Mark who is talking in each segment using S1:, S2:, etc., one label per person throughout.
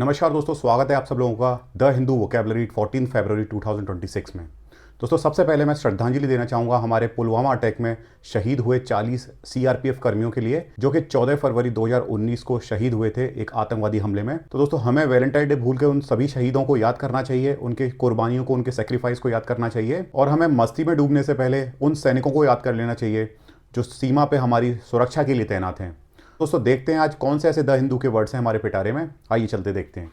S1: नमस्कार दोस्तों, स्वागत है आप सब लोगों का द हिंदू वोकैबुलरी 14 फरवरी 2026 में। दोस्तों, सबसे पहले मैं श्रद्धांजलि देना चाहूँगा हमारे पुलवामा अटैक में शहीद हुए 40 सीआरपीएफ कर्मियों के लिए, जो कि 14 फरवरी 2019 को शहीद हुए थे एक आतंकवादी हमले में। तो दोस्तों, हमें वैलेंटाइन डे भूल के उन सभी शहीदों को याद करना चाहिए, उनके कुर्बानियों को, उनके सेक्रीफाइस को याद करना चाहिए, और हमें मस्ती में डूबने से पहले उन सैनिकों को याद कर लेना चाहिए जो सीमा पे हमारी सुरक्षा के लिए तैनात हैं। दोस्तों, देखते हैं आज कौन से ऐसे द हिंदू के वर्ड्स हैं हमारे पिटारे में। आइए चलते देखते हैं।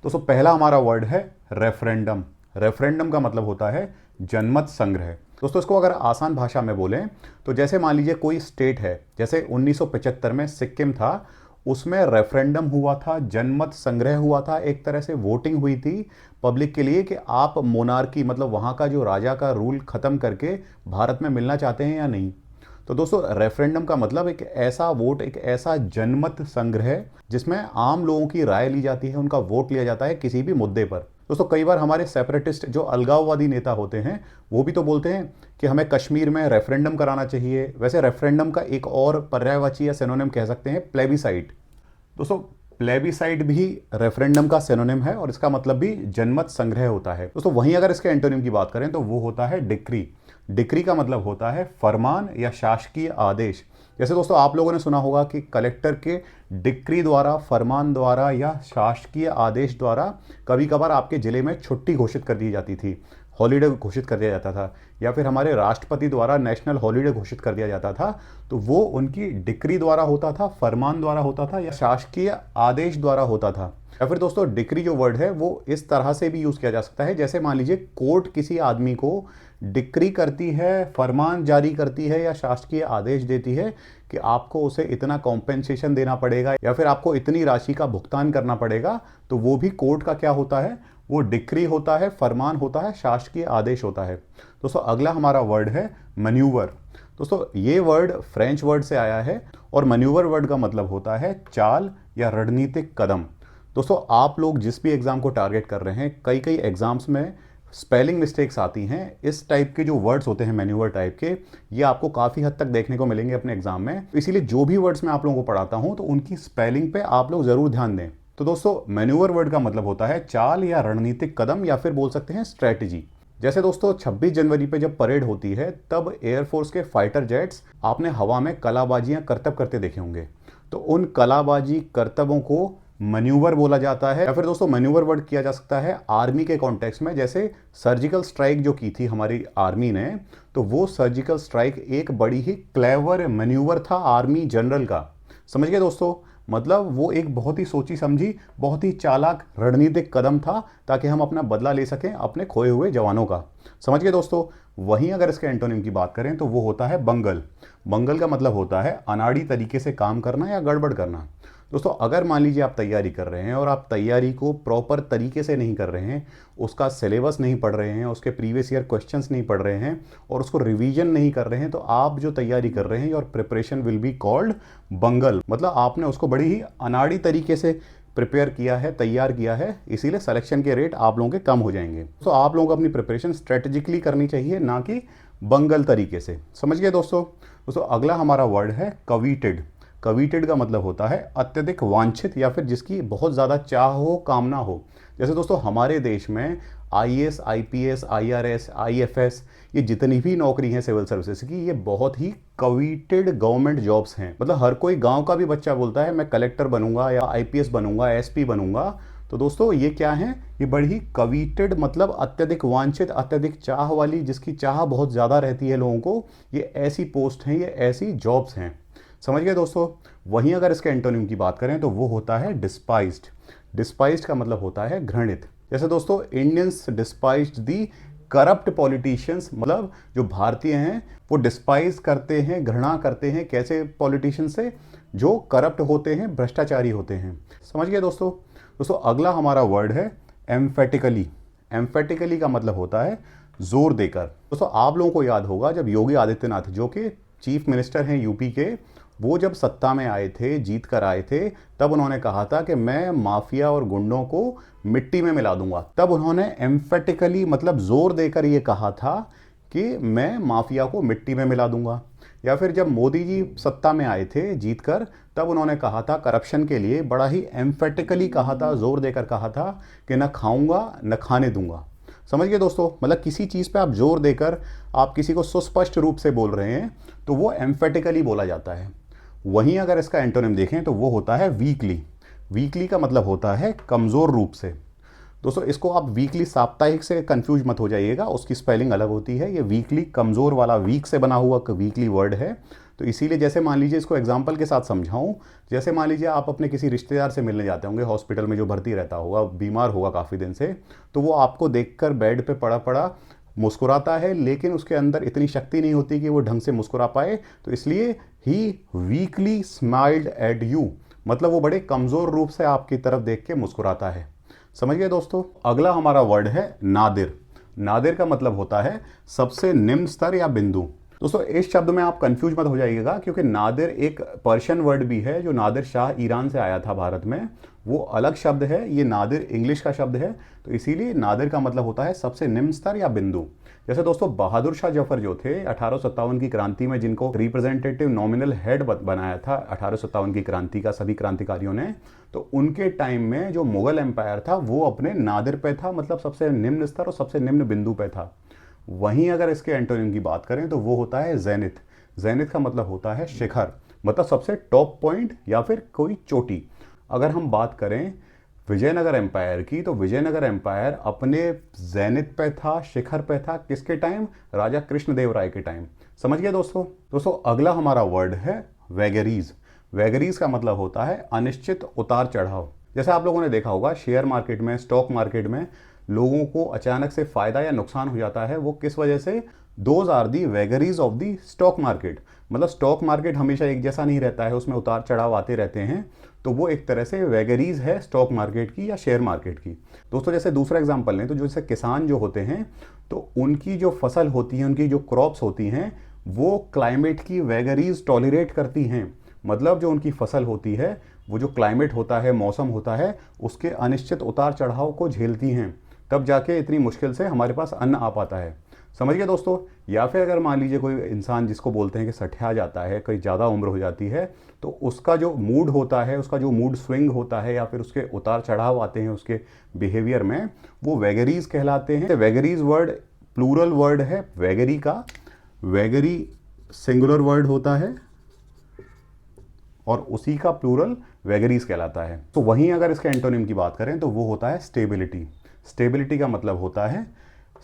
S1: दोस्तों, पहला हमारा वर्ड है रेफरेंडम। रेफरेंडम का मतलब होता है जनमत संग्रह। दोस्तों, इसको अगर आसान भाषा में बोलें तो जैसे मान लीजिए कोई स्टेट है, जैसे 1975 में सिक्किम था, उसमें रेफरेंडम हुआ था, जनमत संग्रह हुआ था, एक तरह से वोटिंग हुई थी पब्लिक के लिए कि आप मोनार्की मतलब वहाँ का जो राजा का रूल ख़त्म करके भारत में मिलना चाहते हैं या नहीं। तो दोस्तों, रेफरेंडम का मतलब एक ऐसा वोट, एक ऐसा जनमत संग्रह जिसमें आम लोगों की राय ली जाती है, उनका वोट लिया जाता है किसी भी मुद्दे पर। दोस्तों, कई बार हमारे सेपरेटिस्ट जो अलगाववादी नेता होते हैं वो भी तो बोलते हैं कि हमें कश्मीर में रेफरेंडम कराना चाहिए। वैसे रेफरेंडम का एक और पर्यायवाची या सिनोनिम कह सकते हैं प्लेबिसाइट। दोस्तों, प्लेबिसाइट भी रेफरेंडम का सिनोनिम है और इसका मतलब भी जनमत संग्रह होता है। दोस्तों, वहीं अगर इसके एंटोनिम की बात करें तो वो होता है डिक्री। डिक्री का मतलब होता है फरमान या शासकीय आदेश। जैसे दोस्तों, आप लोगों ने सुना होगा कि कलेक्टर के डिक्री द्वारा, फरमान द्वारा या शासकीय आदेश द्वारा कभी कभार आपके ज़िले में छुट्टी घोषित कर दी जाती थी, हॉलीडे घोषित कर दिया जाता था, या फिर हमारे राष्ट्रपति द्वारा नेशनल हॉलीडे घोषित कर दिया जाता था। तो वो उनकी डिक्री द्वारा होता था, फरमान द्वारा होता था या शासकीय आदेश द्वारा होता था। या फिर दोस्तों, डिक्री जो वर्ड है वो इस तरह से भी यूज़ किया जा सकता है, जैसे मान लीजिए कोर्ट किसी आदमी को डिक्री करती है, फरमान जारी करती है या शासकीय आदेश देती है कि आपको उसे इतना कॉम्पेंसेशन देना पड़ेगा या फिर आपको इतनी राशि का भुगतान करना पड़ेगा। तो वो भी कोर्ट का क्या होता है, वो डिक्री होता है, फरमान होता है, शासकीय आदेश होता है। दोस्तों, अगला हमारा वर्ड है मैन्यूवर। दोस्तों, ये वर्ड फ्रेंच वर्ड से आया है और मैन्यूवर वर्ड का मतलब होता है चाल या रणनीतिक कदम। दोस्तों, आप लोग जिस भी एग्जाम को टारगेट कर रहे हैं, कई कई एग्जाम्स में स्पेलिंग मिस्टेक्स आती हैं। इस टाइप के जो वर्ड्स होते हैं मैन्यूवर टाइप के, ये आपको काफ़ी हद तक देखने को मिलेंगे अपने एग्जाम में। इसीलिए जो भी वर्ड्स मैं आप लोगों को पढ़ाता हूं तो उनकी स्पेलिंग पे आप लोग ज़रूर ध्यान दें। तो दोस्तों, मैन्यूवर वर्ड का मतलब होता है चाल या रणनीतिक कदम या फिर बोल सकते हैं स्ट्रैटेजी। जैसे दोस्तों, 26 जनवरी पे जब परेड होती है तब एयरफोर्स के फाइटर जेट्स आपने हवा में कलाबाजियां करतब करते देखे होंगे। तो उन कलाबाजी करतबों को मैन्यूवर बोला जाता है। या फिर दोस्तों, मैन्यूवर वर्ड किया जा सकता है आर्मी के कॉन्टेक्स्ट में। जैसे सर्जिकल स्ट्राइक जो की थी हमारी आर्मी ने, तो वो सर्जिकल स्ट्राइक एक बड़ी ही क्लेवर मैन्यूवर था आर्मी जनरल का। समझ गए दोस्तों, मतलब वो एक बहुत ही सोची समझी, बहुत ही चालाक रणनीतिक कदम था ताकि हम अपना बदला ले सकें अपने खोए हुए जवानों का। समझ गए दोस्तों। वहीं अगर इसके एंटोनिम की बात करें तो वो होता है बंगल। बंगल का मतलब होता है अनाड़ी तरीके से काम करना या गड़बड़ करना। दोस्तों, अगर मान लीजिए आप तैयारी कर रहे हैं और आप तैयारी को प्रॉपर तरीके से नहीं कर रहे हैं, उसका सिलेबस नहीं पढ़ रहे हैं, उसके प्रीवियस ईयर क्वेश्चंस नहीं पढ़ रहे हैं और उसको रिवीजन नहीं कर रहे हैं, तो आप जो तैयारी कर रहे हैं your preparation will be called bungle. मतलब आपने उसको बड़ी ही अनाड़ी तरीके से प्रिपेयर किया है, तैयार किया है, इसीलिए सिलेक्शन के रेट आप लोगों के कम हो जाएंगे। तो आप लोगों को अपनी प्रिपरेशन स्ट्रेटेजिकली करनी चाहिए, ना कि बंगल तरीके से। समझ गए दोस्तों, अगला हमारा वर्ड है कवीटेड। कवीटेड का मतलब होता है अत्यधिक वांछित या फिर जिसकी बहुत ज़्यादा चाह हो, कामना हो। जैसे दोस्तों, हमारे देश में आईएएस, आईपीएस, आईआरएस, आईएफएस, ये जितनी भी नौकरी हैं सिविल सर्विसेज की, ये बहुत ही कवीटेड गवर्नमेंट जॉब्स हैं। मतलब हर कोई गांव का भी बच्चा बोलता है मैं कलेक्टर बनूंगा या आईपीएस बनूंगा, एसपी बनूंगा। तो दोस्तों, ये क्या है, ये बड़ी ही कवीटेड मतलब अत्यधिक वांछित, अत्यधिक चाह वाली, जिसकी चाह बहुत ज़्यादा रहती है लोगों को, ये ऐसी पोस्ट हैं, ये ऐसी जॉब्स हैं। समझ गए दोस्तों। वहीं अगर इसके एंटोनिम की बात करें तो वो होता है डिस्पाइज्ड। डिस्पाइज्ड का मतलब होता है घृणित। जैसे दोस्तों, इंडियंस डिस्पाइज्ड दी करप्ट पॉलिटिशियंस, मतलब जो भारतीय हैं वो डिस्पाइज करते हैं, घृणा करते हैं कैसे पॉलिटिशियन से, जो करप्ट होते हैं, भ्रष्टाचारी होते हैं। समझ गए दोस्तों, अगला हमारा वर्ड है एम्फेटिकली। एम्फेटिकली का मतलब होता है जोर देकर। दोस्तों, आप लोगों को याद होगा जब योगी आदित्यनाथ, जो कि चीफ मिनिस्टर हैं यूपी के, वो जब सत्ता में आए थे, जीत कर आए थे, तब उन्होंने कहा था कि मैं माफिया और गुंडों को मिट्टी में मिला दूंगा। तब उन्होंने एम्फेटिकली मतलब जोर देकर ये कहा था कि मैं माफिया को मिट्टी में मिला दूंगा। या फिर जब मोदी जी सत्ता में आए थे जीतकर, तब उन्होंने कहा था करप्शन के लिए बड़ा ही एम्फेटिकली कहा था, जोर देकर कहा था कि न खाऊंगा न खाने दूंगा। समझ गए दोस्तों, मतलब किसी चीज़ पे आप जोर देकर आप किसी को सुस्पष्ट रूप से बोल रहे हैं तो वो एम्फेटिकली बोला जाता है। वहीं अगर इसका एंटोनिम देखें तो वो होता है वीकली। वीकली का मतलब होता है कमज़ोर रूप से। दोस्तों इसको आप वीकली साप्ताहिक से कंफ्यूज मत हो जाइएगा, उसकी स्पेलिंग अलग होती है। ये वीकली कमज़ोर वाला वीक से बना हुआ वीकली वर्ड है। तो इसीलिए जैसे मान लीजिए इसको एग्जाम्पल के साथ समझाऊं, जैसे मान लीजिए आप अपने किसी रिश्तेदार से मिलने जाते होंगे हॉस्पिटल में, जो भर्ती रहता होगा, बीमार होगा काफ़ी दिन से, तो वो आपको देखकर बेड पे पड़ा पड़ा मुस्कुराता है, लेकिन उसके अंदर इतनी शक्ति नहीं होती कि वो ढंग से मुस्कुरा पाए। तो इसलिए ही वीकली स्माइल्ड एट यू, मतलब वो बड़े कमज़ोर रूप से आपकी तरफ देख के मुस्कुराता है। समझ गए दोस्तों। अगला हमारा वर्ड है नादिर। नादिर का मतलब होता है सबसे निम्न स्तर या बिंदु। दोस्तों इस शब्द में आप कंफ्यूज मत हो जाइएगा, क्योंकि नादिर एक पर्शियन वर्ड भी है, जो नादिर शाह ईरान से आया था भारत में, वो अलग शब्द है। ये नादिर इंग्लिश का शब्द है, तो इसीलिए नादिर का मतलब होता है सबसे निम्न स्तर या बिंदु। जैसे दोस्तों बहादुर शाह जफर जो थे 1857 की क्रांति में, जिनको रिप्रेजेंटेटिव नॉमिनल हेड बनाया था 1857 की क्रांति का सभी क्रांतिकारियों ने, तो उनके टाइम में जो मुगल एम्पायर था वो अपने नादिर पे था, मतलब सबसे निम्न स्तर और सबसे निम्न बिंदु पे था। वहीं अगर इसके एंटोनिम की बात करें तो वो होता है ज़ेनिथ। ज़ेनिथ का मतलब होता है शिखर, मतलब सबसे टॉप पॉइंट या फिर कोई चोटी। अगर हम बात करें विजयनगर एम्पायर की, तो विजयनगर एम्पायर अपने ज़ेनिथ पे था, शिखर पे था, किसके टाइम? राजा कृष्णदेव राय के टाइम। समझ गए दोस्तों अगला हमारा वर्ड है वेगरीज। वेगरीज का मतलब होता है अनिश्चित उतार चढ़ाव। जैसे आप लोगों ने देखा होगा शेयर मार्केट में, स्टॉक मार्केट में लोगों को अचानक से फायदा या नुकसान हो जाता है, वो किस वजह से? Those are the vagaries of the stock market. मतलब स्टॉक मार्केट हमेशा एक जैसा नहीं रहता है, उसमें उतार चढ़ाव आते रहते हैं। तो वो एक तरह से वेगरीज है स्टॉक मार्केट की या शेयर मार्केट की। दोस्तों जैसे दूसरा एग्जांपल लें तो जैसे किसान जो होते हैं, तो उनकी जो फसल होती है, उनकी जो क्रॉप्स होती हैं, वो क्लाइमेट की वेगरीज टॉलरेट करती हैं। मतलब जो उनकी फसल होती है, वो जो क्लाइमेट होता है, मौसम होता है, उसके अनिश्चित उतार चढ़ाव को झेलती हैं, तब जाके इतनी मुश्किल से हमारे पास अन्न आ पाता है। समझ गए दोस्तों। या फिर अगर मान लीजिए कोई इंसान जिसको बोलते हैं कि सठिया जाता है, कोई ज़्यादा उम्र हो जाती है, तो उसका जो मूड होता है, उसका जो मूड स्विंग होता है, या फिर उसके उतार चढ़ाव आते हैं उसके बिहेवियर में, वो वेगरीज कहलाते हैं। वेगरीज वर्ड प्लूरल वर्ड है वेगरी का। वेगरी सिंगुलर वर्ड होता है और उसी का प्लूरल वेगरीज कहलाता है। तो वहीं अगर इसके एंटोनिम की बात करें तो वो होता है स्टेबिलिटी। स्टेबिलिटी का मतलब होता है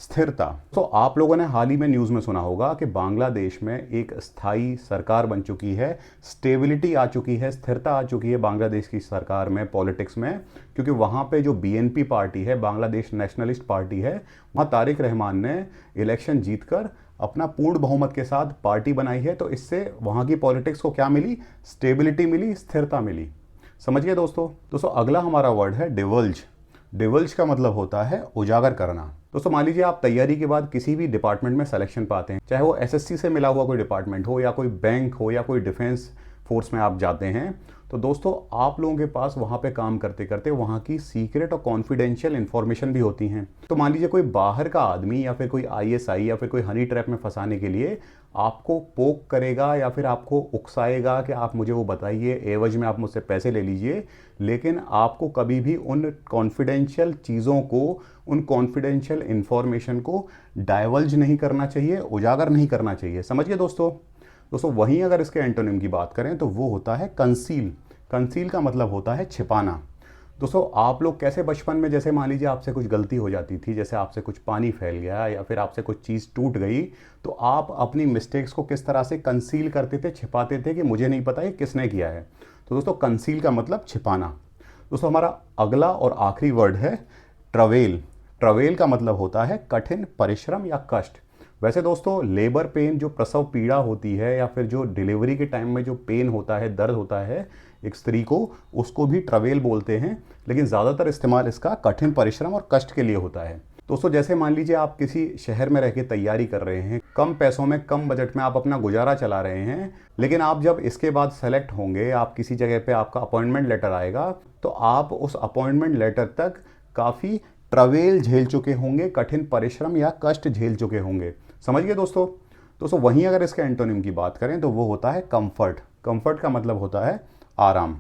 S1: स्थिरता। तो आप लोगों ने हाल ही में न्यूज़ में सुना होगा कि बांग्लादेश में एक स्थायी सरकार बन चुकी है, स्टेबिलिटी आ चुकी है, स्थिरता आ चुकी है बांग्लादेश की सरकार में, पॉलिटिक्स में। क्योंकि वहाँ पे जो बीएनपी पार्टी है, बांग्लादेश नेशनलिस्ट पार्टी है, वहाँ तारिक रहमान ने इलेक्शन जीतकर अपना पूर्ण बहुमत के साथ पार्टी बनाई है। तो इससे वहाँ की पॉलिटिक्स को क्या मिली? स्टेबिलिटी मिली, स्थिरता मिली। समझ गए दोस्तों अगला हमारा वर्ड है डिवल्ज। डिवल्ज का मतलब होता है उजागर करना। दोस्तों मान लीजिए आप तैयारी के बाद किसी भी डिपार्टमेंट में सिलेक्शन पाते हैं, चाहे वो एसएससी से मिला हुआ कोई डिपार्टमेंट हो, या कोई बैंक हो, या कोई डिफेंस फोर्स में आप जाते हैं, तो दोस्तों आप लोगों के पास वहाँ पे काम करते करते वहाँ की सीक्रेट और कॉन्फिडेंशियल इन्फॉर्मेशन भी होती हैं। तो मान लीजिए कोई बाहर का आदमी या फिर कोई आईएसआई या फिर कोई हनी ट्रैप में फंसाने के लिए आपको पोक करेगा या फिर आपको उकसाएगा कि आप मुझे वो बताइए, एवज में आप मुझसे पैसे ले लीजिए। लेकिन आपको कभी भी उन कॉन्फिडेंशियल चीज़ों को, उन कॉन्फिडेंशियल इन्फॉर्मेशन को डाइवल्ज नहीं करना चाहिए, उजागर नहीं करना चाहिए। समझिए दोस्तों वहीं अगर इसके एंटोनिम की बात करें तो वो होता है कंसील। कंसील का मतलब होता है छिपाना। दोस्तों आप लोग कैसे बचपन में, जैसे मान लीजिए आपसे कुछ गलती हो जाती थी, जैसे आपसे कुछ पानी फैल गया या फिर आपसे कुछ चीज़ टूट गई, तो आप अपनी मिस्टेक्स को किस तरह से कंसील करते थे, छिपाते थे कि मुझे नहीं पता ये किसने किया है। तो दोस्तों कंसील का मतलब छिपाना। दोस्तों हमारा अगला और आखिरी वर्ड है ट्रवेल। ट्रवेल का मतलब होता है कठिन परिश्रम या कष्ट। वैसे दोस्तों लेबर पेन, जो प्रसव पीड़ा होती है या फिर जो डिलीवरी के टाइम में जो पेन होता है, दर्द होता है एक स्त्री को, उसको भी ट्रवेल बोलते हैं, लेकिन ज़्यादातर इस्तेमाल इसका कठिन परिश्रम और कष्ट के लिए होता है। दोस्तों जैसे मान लीजिए आप किसी शहर में रह के तैयारी कर रहे हैं, कम पैसों में, कम बजट में आप अपना गुजारा चला रहे हैं, लेकिन आप जब इसके बाद सेलेक्ट होंगे, आप किसी जगह पे आपका अपॉइंटमेंट लेटर आएगा, तो आप उस अपॉइंटमेंट लेटर तक काफ़ी ट्रवेल झेल चुके होंगे, कठिन परिश्रम या कष्ट झेल चुके होंगे। समझ गए दोस्तों। दोस्तों वहीं अगर इसके एंटोनिम की बात करें तो वो होता है कंफर्ट। कंफर्ट का मतलब होता है आराम।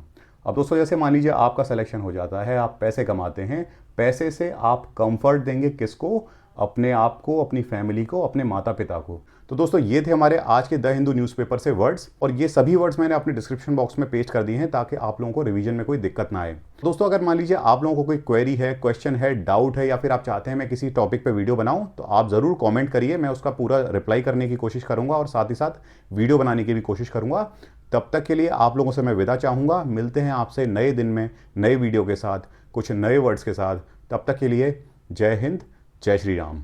S1: अब दोस्तों जैसे मान लीजिए आपका सिलेक्शन हो जाता है, आप पैसे कमाते हैं, पैसे से आप कंफर्ट देंगे किसको? अपने आप को, अपनी फैमिली को, अपने माता पिता को। तो दोस्तों ये थे हमारे आज के द हिंदू न्यूज़पेपर से वर्ड्स, और ये सभी वर्ड्स मैंने अपने डिस्क्रिप्शन बॉक्स में पेस्ट कर दिए हैं ताकि आप लोगों को रिवीजन में कोई दिक्कत ना आए। दोस्तों अगर मान लीजिए आप लोगों को कोई क्वेरी है, क्वेश्चन है, डाउट है, या फिर आप चाहते हैं मैं किसी टॉपिक पे वीडियो बनाऊं, तो आप ज़रूर कमेंट करिए, मैं उसका पूरा रिप्लाई करने की कोशिश करूंगा और साथ ही साथ वीडियो बनाने की भी कोशिश करूंगा। तब तक के लिए आप लोगों से मैं विदा चाहूँगा। मिलते हैं आपसे नए दिन में नए वीडियो के साथ, कुछ नए वर्ड्स के साथ। तब तक के लिए जय हिंद, जय श्री राम।